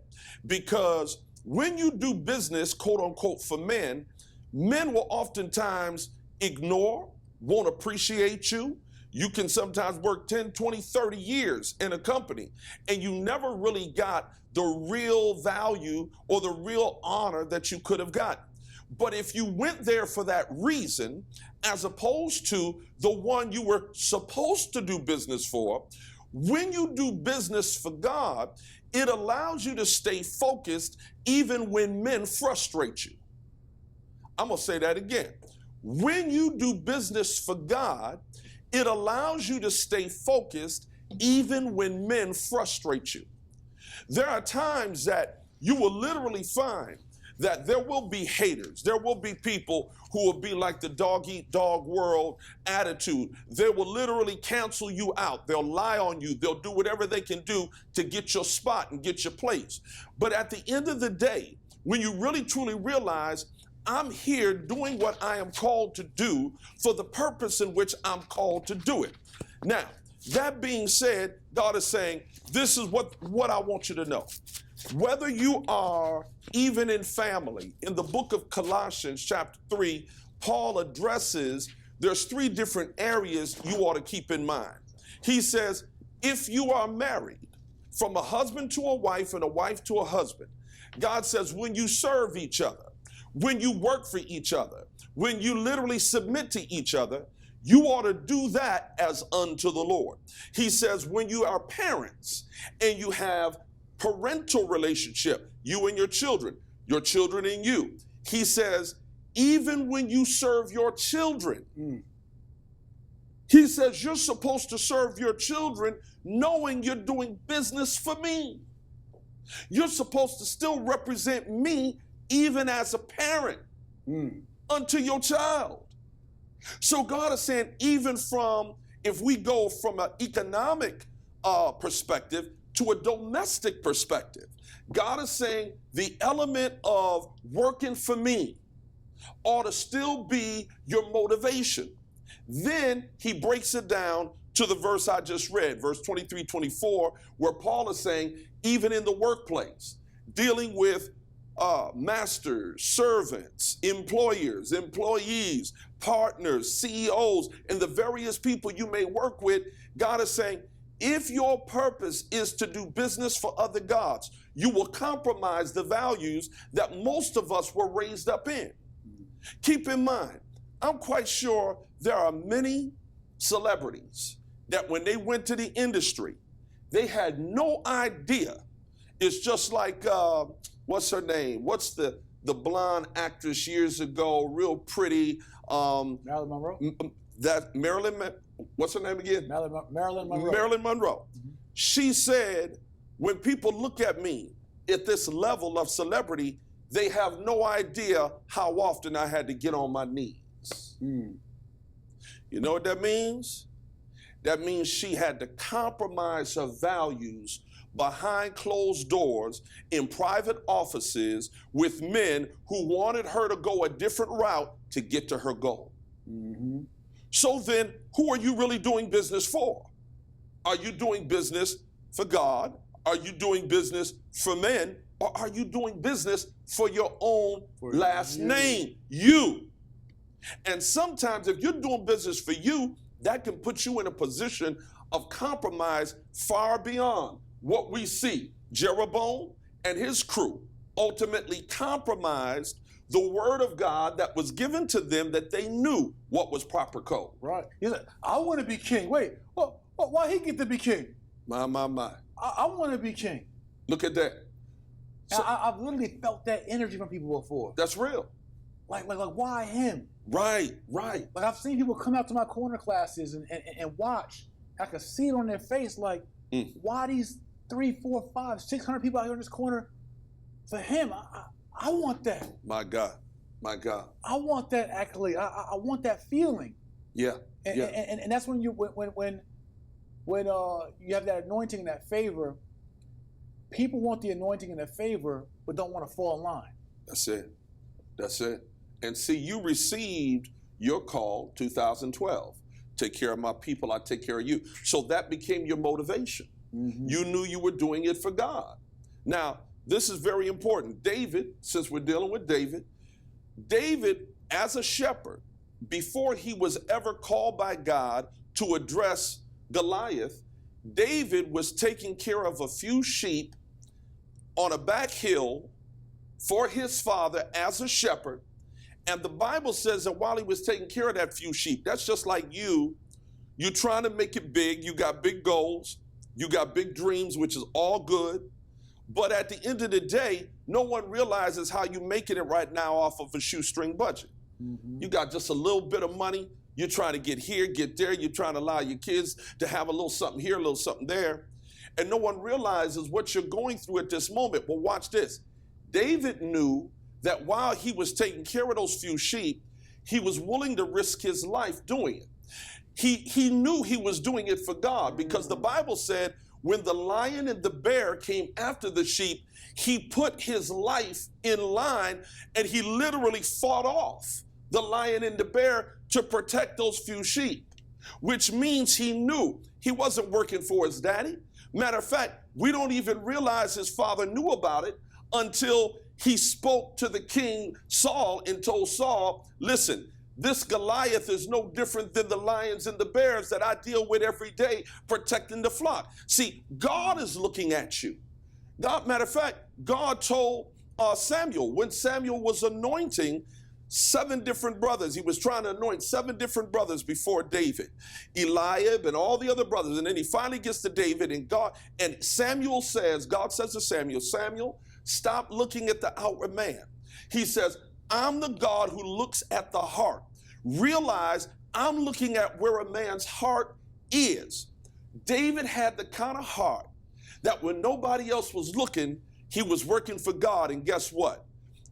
Because when you do business, quote unquote, for men, men will oftentimes ignore, won't appreciate you. You can sometimes work 10, 20, 30 years in a company, and you never really got the real value or the real honor that you could have gotten. But if you went there for that reason, as opposed to the one you were supposed to do business for, when you do business for God, it allows you to stay focused even when men frustrate you. I'm going to say that again. When you do business for God, it allows you to stay focused even when men frustrate you. There are times that you will literally find that there will be haters. There will be people who will be like the dog-eat-dog world attitude. They will literally cancel you out. They'll lie on you. They'll do whatever they can do to get your spot and get your place. But at the end of the day, when you really truly realize I'm here doing what I am called to do for the purpose in which I'm called to do it. Now, that being said, God is saying, this is what I want you to know. Whether you are even in family, in the book of Colossians chapter 3, Paul addresses there's 3 different areas you ought to keep in mind. He says, if you are married, from a husband to a wife and a wife to a husband, God says when you serve each other, when you work for each other, when you literally submit to each other, you ought to do that as unto the Lord. He says when you are parents and you have parental relationship, you and your children and you, he says, even when you serve your children, he says you're supposed to serve your children knowing you're doing business for me. You're supposed to still represent me even as a parent unto your child. So God is saying, even from, if we go from an economic perspective to a domestic perspective, God is saying the element of working for me ought to still be your motivation. Then he breaks it down to the verse I just read, verse 23, 24, where Paul is saying, even in the workplace, dealing with masters, servants, employers, employees, partners, CEOs, and the various people you may work with, God is saying, if your purpose is to do business for other gods, you will compromise the values that most of us were raised up in. Keep in mind, I'm quite sure there are many celebrities that when they went to the industry, they had no idea. It's just like, what's her name? What's the blonde actress years ago, real pretty? Marilyn Monroe? What's her name again? Marilyn Monroe. Marilyn Monroe. She said, when people look at me at this level of celebrity, they have no idea how often I had to get on my knees. You know what that means? That means she had to compromise her values behind closed doors in private offices with men who wanted her to go a different route to get to her goal. So then, who are you really doing business for? Are you doing business for God? Are you doing business for men? Or are you doing business for your own last name? You. And sometimes if you're doing business for you, that can put you in a position of compromise far beyond what we see. Jeroboam and his crew ultimately compromised the word of God that was given to them, that they knew what was proper code. Right. He's like, I want to be king. Wait, why he get to be king? My. I want to be king. Look at that. So, I've literally felt that energy from people before. That's real. Like why him? Right. Like I've seen people come out to my corner classes and watch. I could see it on their face, like, why these 3, 4, 5, 600 people out here in this corner for him? I want that. My God. I want that accolade. I want that feeling. Yeah. And that's when you you have that anointing and that favor. People want the anointing and the favor, but don't want to fall in line. That's it. And see, you received your call 2012. Take care of my people, I take care of you. So that became your motivation. You knew you were doing it for God. Now, this is very important. David, since we're dealing with David, as a shepherd, before he was ever called by God to address Goliath, David was taking care of a few sheep on a back hill for his father as a shepherd. And the Bible says that while he was taking care of that few sheep, that's just like you're trying to make it big. You got big goals. You got big dreams, which is all good. But at the end of the day, no one realizes how you're making it right now off of a shoestring budget. You got just a little bit of money. You're trying to get here, get there. You're trying to allow your kids to have a little something here, a little something there. And no one realizes what you're going through at this moment. Well, watch this. David knew that while he was taking care of those few sheep, he was willing to risk his life doing it. He knew he was doing it for God, because the Bible said when the lion and the bear came after the sheep, he put his life in line and he literally fought off the lion and the bear to protect those few sheep, which means he knew he wasn't working for his daddy. Matter of fact, we don't even realize his father knew about it until he spoke to the king Saul and told Saul, listen, This Goliath is no different than the lions and the bears that I deal with every day protecting the flock. See, God is looking at you. God, matter of fact, God told Samuel, when Samuel was anointing 7 different brothers, he was trying to anoint 7 different brothers before David, Eliab and all the other brothers. And then he finally gets to David, and Samuel says, God says to Samuel, Samuel, stop looking at the outward man. He says, I'm the God who looks at the heart. Realize I'm looking at where a man's heart is. David had the kind of heart that when nobody else was looking, he was working for God. And guess what?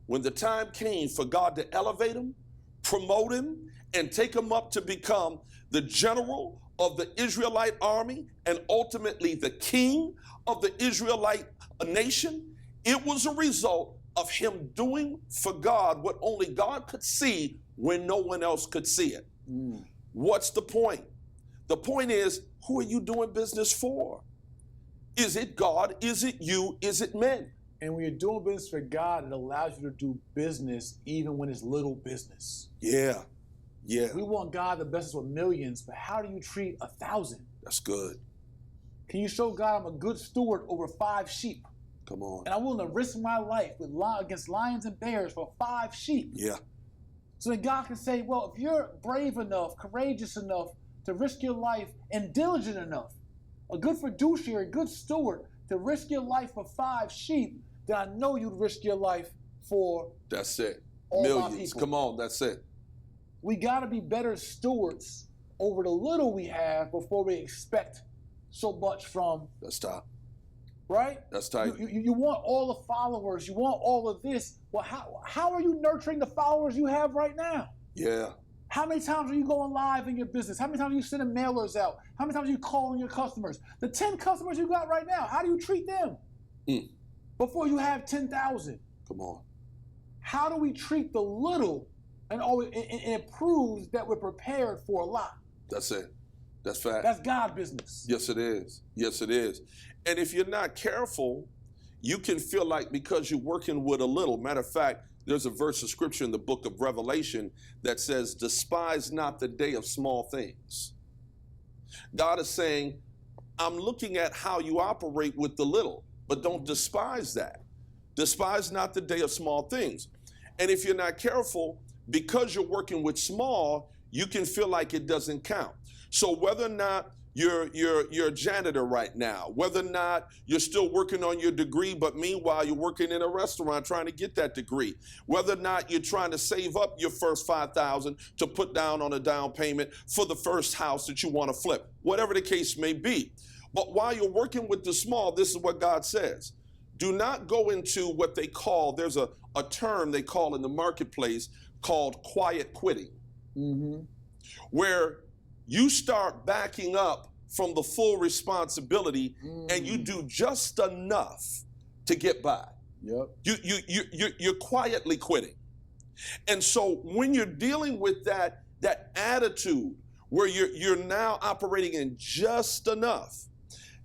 When the time came for God to elevate him, promote him, and take him up to become the general of the Israelite army and ultimately the king of the Israelite nation, it was a result of him doing for God what only God could see when no one else could see it. What's the point? The point is, who are you doing business for? Is it God? Is it you? Is it men? And when you're doing business for God, it allows you to do business even when it's little business. Yeah. We want God to bless us with millions, but how do you treat 1,000? That's good. Can you show God I'm a good steward over 5 sheep? Come on. And I'm willing to risk my life against lions and bears for 5 sheep. Yeah. So then God can say, well, if you're brave enough, courageous enough to risk your life and diligent enough, a good fiduciary, a good steward to risk your life for 5 sheep, then I know you'd risk your life for That's it. all Millions. my people. Come on, that's it. We got to be better stewards over the little we have before we expect so much from. That's top. Right? That's tight. You want all the followers. You want all of this. Well, how are you nurturing the followers you have right now? Yeah. How many times are you going live in your business? How many times are you sending mailers out? How many times are you calling your customers? The 10 customers you got right now, how do you treat them before you have 10,000? Come on. How do we treat the little and it proves that we're prepared for a lot? That's it. That's fact. That's God business. Yes, it is. Yes, it is. And if you're not careful, you can feel like because you're working with a little, matter of fact, there's a verse of scripture in the book of Revelation that says, despise not the day of small things. God is saying, I'm looking at how you operate with the little, but don't despise that. Despise not the day of small things. And if you're not careful, because you're working with small, you can feel like it doesn't count. So whether or not you're a janitor right now, whether or not you're still working on your degree, but meanwhile you're working in a restaurant trying to get that degree, whether or not you're trying to save up your first $5,000 to put down on a down payment for the first house that you want to flip, whatever the case may be. But while you're working with the small, this is what God says. Do not go into what they call, there's a term they call in the marketplace called quiet quitting, where you start backing up from the full responsibility and you do just enough to get by. You're quietly quitting. And so when you're dealing with that attitude where you're now operating in just enough,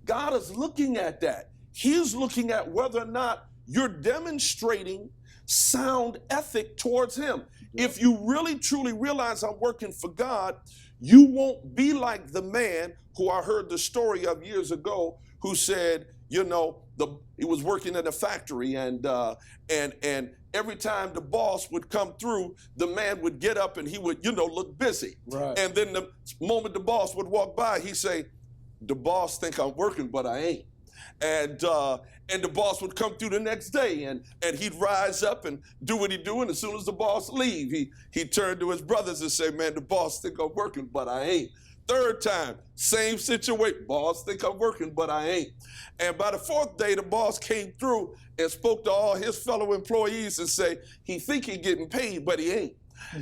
God is looking at that. He's looking at whether or not you're demonstrating sound ethic towards him. If you really truly realize I'm working for God, you won't be like the man who I heard the story of years ago who said, he was working in a factory and every time the boss would come through, the man would get up and he would, look busy. Right. And then the moment the boss would walk by, he'd say, the boss think I'm working, but I ain't. And the boss would come through the next day and he'd rise up and do what he do. And as soon as the boss leave, he turned to his brothers and say, man, the boss think I'm working, but I ain't. Third time, same situation. Boss think I'm working, but I ain't. And by the 4th day, the boss came through and spoke to all his fellow employees and say, he think he getting paid, but he ain't.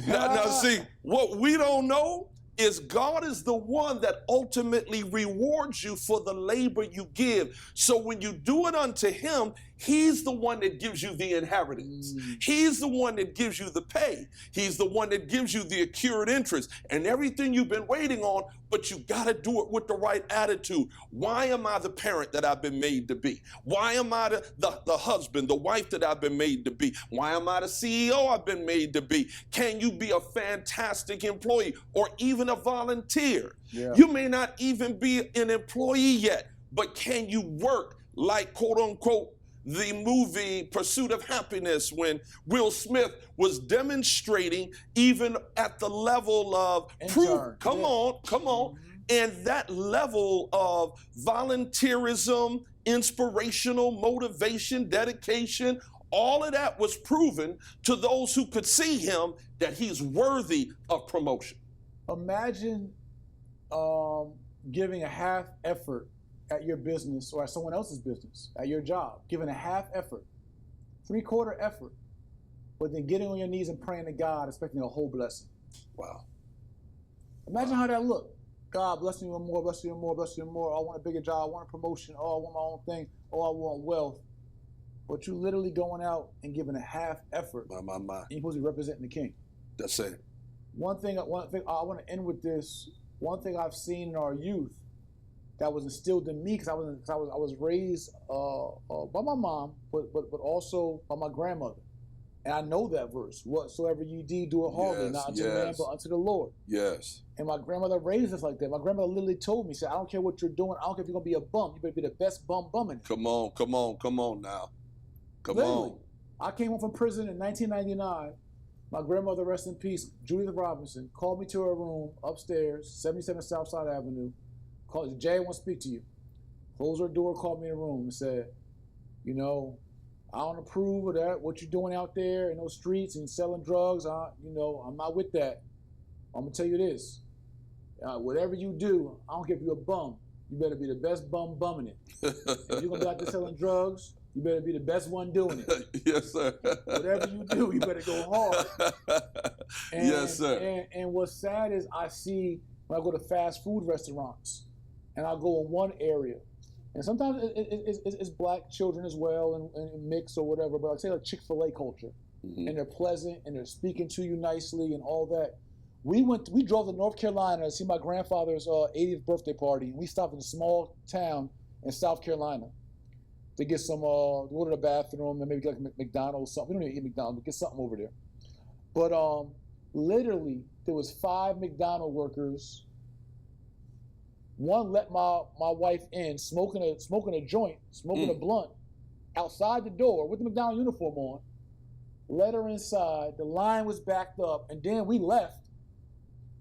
Now see, what we don't know is God is the one that ultimately rewards you for the labor you give. So when you do it unto him, He's the one that gives you the inheritance. He's the one that gives you the pay. He's the one that gives you the accrued interest and everything you've been waiting on, but you got to do it with the right attitude. Why am I the parent that I've been made to be? Why am I the husband, the wife that I've been made to be? Why am I the CEO I've been made to be? Can you be a fantastic employee or even a volunteer? Yeah. You may not even be an employee yet, but can you work like, quote unquote, the movie Pursuit of Happiness, when Will Smith was demonstrating even at the level of proof. Come on. And that level of volunteerism, inspirational motivation, dedication, all of that was proven to those who could see him that he's worthy of promotion. Imagine giving a half effort at your business or at someone else's business, at your job, giving a half effort, 3/4 effort, but then getting on your knees and praying to God, expecting a whole blessing. Wow. Imagine how that looked. God, bless you more, bless you more, bless you more. I want a bigger job, I want a promotion. Oh, I want my own thing. Oh, I want wealth. But you literally going out and giving a half effort. My. And you're supposed to be representing the king. That's it. One thing I want to end with this. One thing I've seen in our youth that was instilled in me, because I was raised by my mom, but also by my grandmother, and I know that verse: "Whatsoever you do it heartily, not unto man, but unto the Lord." Yes. And my grandmother raised us like that. My grandmother literally told me, said, "I don't care what you're doing. I don't care if you're gonna be a bum. You better be the best bumming it." Come on now. Come literally. on. I came home from prison in 1999. My grandmother, rest in peace, Judith Robinson, called me to her room upstairs, 77 Southside Avenue. Called, "Jay, I want to speak to you." Closed her door, called me in the room and said, "You know, I don't approve of that, what you're doing out there in those streets and selling drugs. I'm not with that. I'm going to tell you this. Whatever you do, I don't care if you're a bum. You better be the best bumming it. If you're going to be out there selling drugs, you better be the best one doing it." Yes, sir. Whatever you do, you better go hard. Yes, sir. And what's sad is I see when I go to fast food restaurants, and I go in one area, and sometimes it's black children as well, and mix or whatever, but I'd say like Chick-fil-A culture, and they're pleasant, and they're speaking to you nicely and all that. We drove to North Carolina to see my grandfather's 80th birthday party, and we stopped in a small town in South Carolina to get some, go to the bathroom, and maybe get like McDonald's or something. We don't even eat McDonald's, but get something over there. But literally, there was 5 McDonald's workers. One let my wife in, smoking a joint, smoking a blunt, outside the door with the McDonald's uniform on. Let her inside. The line was backed up, and then we left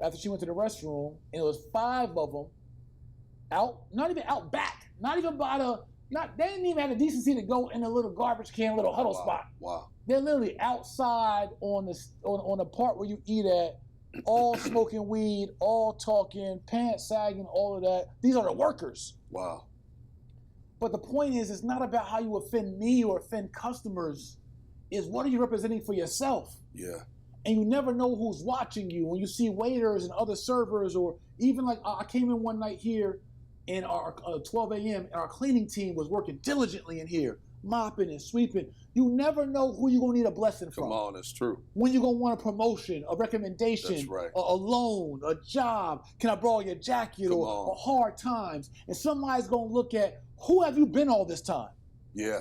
after she went to the restroom, and it was 5 of them out, not even out back, not even by they didn't even have the decency to go in a little garbage can, little huddle spot. Wow. They're literally outside on the part where you eat at, all smoking weed, all talking, pants sagging, all of that. These are the workers. Wow. But the point is, it's not about how you offend me or offend customers. It's what are you representing for yourself? Yeah. And you never know who's watching you. When you see waiters and other servers, or even like I came in one night here, and our 12 a.m. and our cleaning team was working diligently in here, mopping and sweeping. You never know who you're going to need a blessing from. Come on, it's true. When you're going to want a promotion, a recommendation, That's right. a loan, a job. Can I borrow your jacket? Or hard times. And somebody's going to look at, who have you been all this time? Yeah.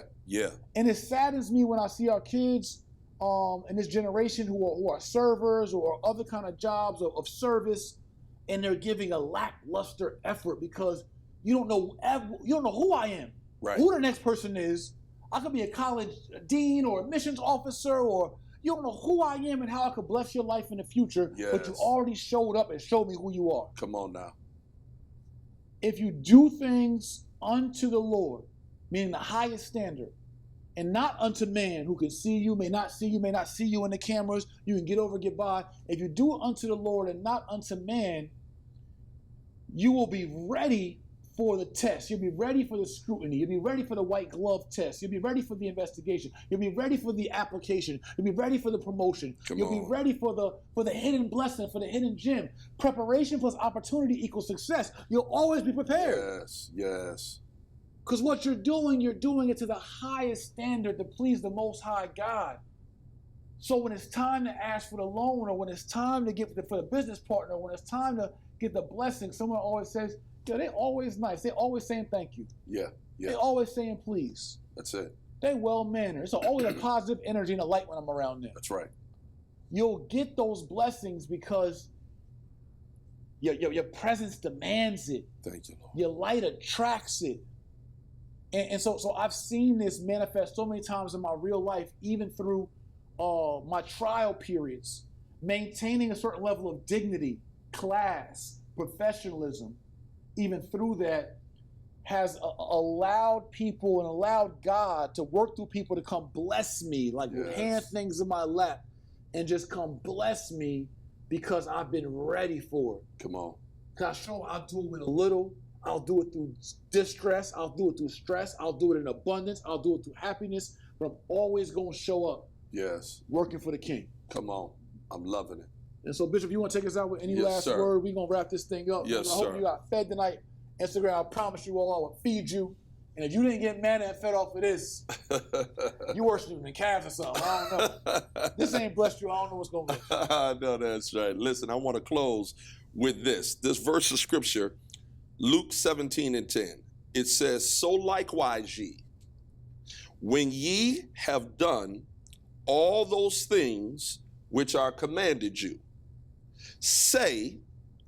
And it saddens me when I see our kids in this generation who are servers or other kind of jobs of service, and they're giving a lackluster effort because you don't know who I am, right? Who the next person is. I could be a college dean or a missions officer, or you don't know who I am and how I could bless your life in the future. Yes. But you already showed up and showed me who you are. Come on now. If you do things unto the Lord, meaning the highest standard, and not unto man who can see you, may not see you in the cameras, you can get over, get by. If you do it unto the Lord and not unto man, you will be ready for the test. You'll be ready for the scrutiny. You'll be ready for the white glove test. You'll be ready for the investigation. You'll be ready for the application. You'll be ready for the promotion. You'll be ready for the hidden blessing, for the hidden gem. Preparation plus opportunity equals success. You'll always be prepared. Yes. Because what you're doing it to the highest standard to please the Most High God. So when it's time to ask for the loan, or when it's time to get for the business partner, when it's time to get the blessing, someone always says, yo, they're always nice. They're always saying thank you. Yeah. They're always saying please. That's it. They well-mannered. So always a positive energy and a light when I'm around them. That's right. You'll get those blessings because your presence demands it. Thank you, Lord. Your light attracts it. And so I've seen this manifest so many times in my real life, even through my trial periods, maintaining a certain level of dignity, class, professionalism, even through that, has allowed people and allowed God to work through people to come bless me, like hand things in my lap and just come bless me because I've been ready for it. Come on. Because I'll do it with a little. I'll do it through distress. I'll do it through stress. I'll do it in abundance. I'll do it through happiness. But I'm always going to show up. Yes. Working for the King. Come on. I'm loving it. And so, Bishop, you want to take us out with any last sir. word? We're going to wrap this thing up. Yes, I hope sir. you got fed tonight. Instagram, I promise you all I will feed you. And if you didn't get manna and fed off of this, you worshiping the calves or something. I don't know. This ain't blessed you. I don't know what's going on. I know that's right. Listen, I want to close with this. This verse of scripture, Luke 17:10. It says, so likewise ye, when ye have done all those things which are commanded you, say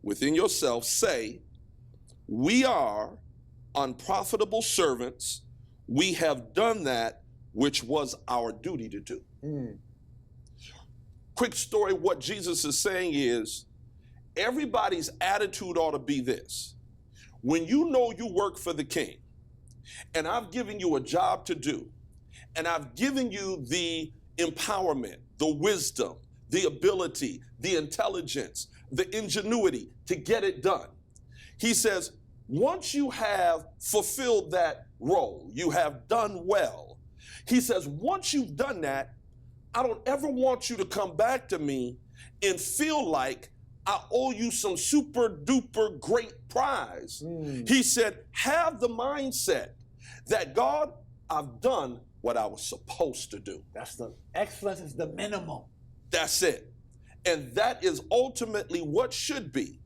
within yourself, say, we are unprofitable servants. We have done that which was our duty to do. Quick story, what Jesus is saying is, everybody's attitude ought to be this. When you know you work for the King, and I've given you a job to do, and I've given you the empowerment, the wisdom, the ability, the intelligence, the ingenuity to get it done. He says, once you have fulfilled that role, you have done well. He says, once you've done that, I don't ever want you to come back to me and feel like I owe you some super duper great prize. He said, have the mindset that God, I've done what I was supposed to do. That's the excellence is the minimum. That's it. And that is ultimately what should be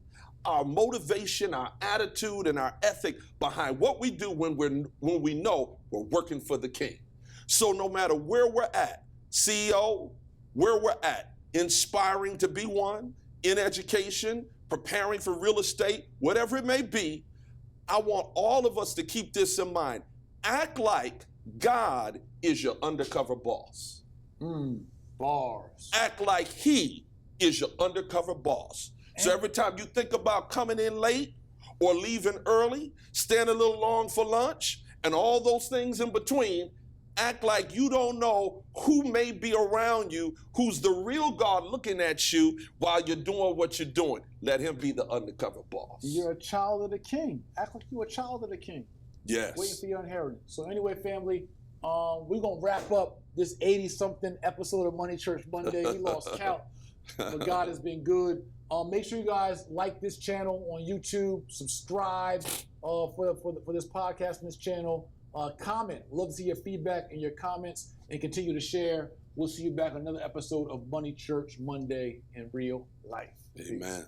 our motivation, our attitude, and our ethic behind what we do when we know we're working for the King. So no matter where we're at, CEO, where we're at, inspiring to be one, in education, preparing for real estate, whatever it may be, I want all of us to keep this in mind. Act like God is your undercover boss. Bars. Act like he is your undercover boss. So every time you think about coming in late or leaving early, staying a little long for lunch, and all those things in between, act like you don't know who may be around you, who's the real God looking at you while you're doing what you're doing. Let him be the undercover boss. You're a child of the King. Act like you're a child of the King. Yes. Waiting for your inheritance. So anyway, family, we're going to wrap up this 80-something episode of Money Church Monday. We lost count, but God has been good. Make sure you guys like this channel on YouTube, subscribe for this podcast and this channel. Comment. Love to see your feedback and your comments, and continue to share. We'll see you back on another episode of Money Church Monday in real life. Amen. Peace.